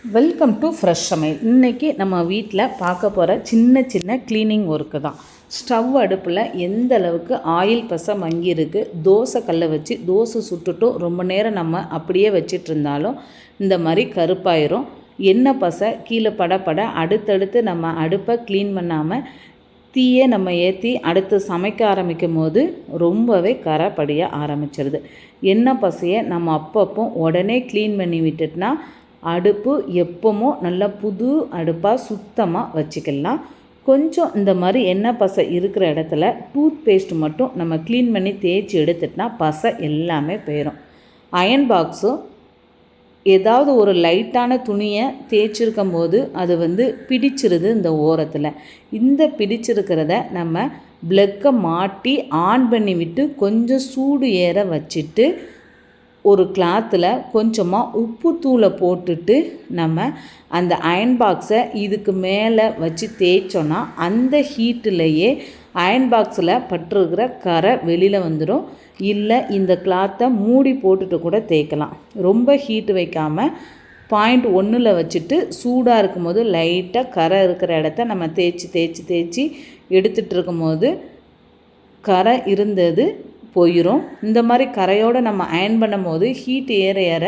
Welcome to fresh சமையல். இன்றைக்கி நம்ம வீட்டில் பார்க்க போகிற சின்ன சின்ன க்ளீனிங் ஒர்க்கு தான். ஸ்டவ் அடுப்பில் எந்த அளவுக்கு ஆயில் பசை மங்கி இருக்குது, தோசை கல்லை வச்சு தோசை சுட்டுட்டும் ரொம்ப நேரம் நம்ம அப்படியே வச்சிட்டு இருந்தாலும் இந்த மாதிரி கருப்பாயிரும். எண்ணெய் பசை கீழே பட அடுத்தடுத்து நம்ம அடுப்பை க்ளீன் பண்ணாமல் தீயை நம்ம ஏற்றி அடுத்து சமைக்க ஆரம்பிக்கும் போது ரொம்பவே கரை படிய ஆரம்பிச்சிருது. எண்ணெய் பசையை நம்ம அப்பப்போ உடனே க்ளீன் பண்ணி விட்டுட்டுனா அடுப்பு எப்போமோ நல்லா புது அடுப்பாக சுத்தமாக வச்சுக்கலாம். கொஞ்சம் இந்த மாதிரி எண்ணெய் பசை இருக்கிற இடத்துல டூத் பேஸ்ட் மட்டும் நம்ம க்ளீன் பண்ணி தேய்ச்சி எடுத்துட்டோன்னா பசை எல்லாமே போயிடும். அயன் பாக்ஸும் ஏதாவது ஒரு லைட்டான துணியை தேய்ச்சிருக்கும் போது அது பிடிச்சிருது. இந்த ஓரத்தில் இந்த பிடிச்சிருக்கிறத நம்ம ப்ளக்கை மாட்டி ஆன் பண்ணி விட்டு கொஞ்சம் சூடு ஏற வச்சுட்டு ஒரு கிளாத்தில் கொஞ்சமாக உப்பு தூளை போட்டுட்டு நம்ம அந்த அயன் பாக்ஸை இதுக்கு மேலே வச்சு தேய்ச்சோன்னா அந்த ஹீட்டிலையே அயன் பாக்ஸில் பட்டிருக்கிற கரை வெளியில் வந்துடும். இல்லை இந்த கிளாத்தை மூடி போட்டுட்டு கூட தேய்க்கலாம். ரொம்ப ஹீட்டு வைக்காமல் 0.1 வச்சுட்டு சூடாக இருக்கும்போது லைட்டாக கரை இருக்கிற இடத்த நம்ம தேய்ச்சி எடுத்துகிட்டு இருக்கும்போது கரை இருந்தது போயிடும். இந்த மாதிரி கரையோடு நம்ம அயன் பண்ணும் போது ஹீட் ஏற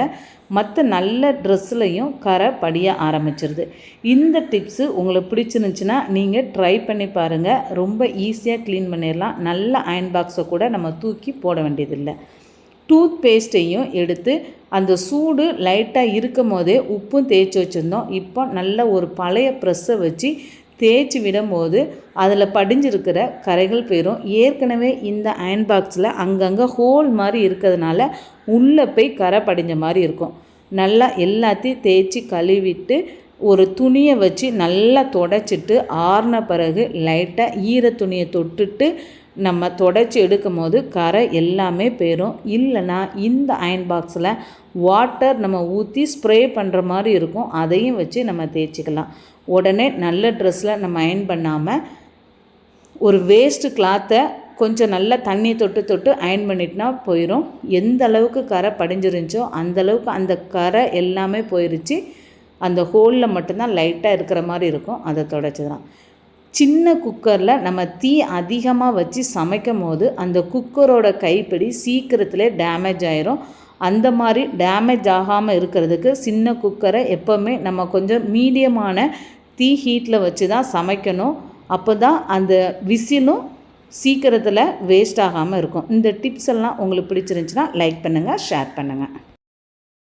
மற்ற நல்ல ட்ரெஸ்லையும் கரை படிய ஆரம்பிச்சிருது. இந்த டிப்ஸு உங்களுக்கு பிடிச்சிருந்துச்சுன்னா நீங்கள் ட்ரை பண்ணி பாருங்கள். ரொம்ப ஈஸியாக க்ளீன் பண்ணிடலாம். நல்ல அயன் பாக்ஸை கூட நம்ம தூக்கி போட வேண்டியதில்லை. டூத் பேஸ்ட்டையும் எடுத்து அந்த சூடு லைட்டாக இருக்கும் போதே உப்பும் தேய்ச்சி வச்சுருந்தோம். இப்போ நல்ல ஒரு பழைய ப்ரெஸ்ஸை வச்சு தேய்ச்சி விடும்போது அதில் படிஞ்சிருக்கிற கரைகள் போயிடும். ஏற்கனவே இந்த அயன் பாக்ஸில் அங்கங்கே ஹோல் மாதிரி இருக்கிறதுனால உள்ளே போய் கரை படிஞ்ச மாதிரி இருக்கும். நல்லா எல்லாத்தையும் தேய்ச்சி கழுவிட்டு ஒரு துணியை வச்சு நல்லா தொடச்சிட்டு ஆறின பிறகு லைட்டாக ஈர துணியை தொட்டுட்டு நம்ம தொடச்சி எடுக்கும் போது கரை எல்லாமே போயிடும். இல்லைனா இந்த அயன் பாக்ஸில் வாட்டர் நம்ம ஊற்றி ஸ்ப்ரே பண்ணுற மாதிரி இருக்கும். அதையும் வச்சு நம்ம தேய்ச்சிக்கலாம். உடனே நல்ல ட்ரெஸ்ஸில் நம்ம அயன் பண்ணாமல் ஒரு வேஸ்ட்டு கிளாத்தை கொஞ்சம் நல்லா தண்ணி தொட்டு அயன் பண்ணிட்டுனா போயிடும். எந்த அளவுக்கு கரை படிஞ்சிருந்துச்சோ அந்தளவுக்கு அந்த கரை எல்லாமே போயிடுச்சு. அந்த ஹோலில் மட்டும்தான் லைட்டாக இருக்கிற மாதிரி இருக்கும். அதை தொடச்சிடலாம். சின்ன குக்கரில் நம்ம தீ அதிகமாக வச்சு சமைக்கும் போது அந்த குக்கரோட கைப்பிடி சீக்கிரத்தில் டேமேஜ் ஆயிரும். அந்த மாதிரி டேமேஜ் ஆகாமல் இருக்கிறதுக்கு சின்ன குக்கரை எப்போவுமே நம்ம கொஞ்சம் மீடியமான தீ ஹீட்டில் வச்சு தான் சமைக்கணும். அப்போ தான் அந்த விசிலும் சீக்கிரத்தில் வேஸ்ட் ஆகாமல் இருக்கும். இந்த டிப்ஸ் எல்லாம் உங்களுக்கு பிடிச்சிருந்துச்சுன்னா லைக் பண்ணுங்கள், ஷேர் பண்ணுங்கள்.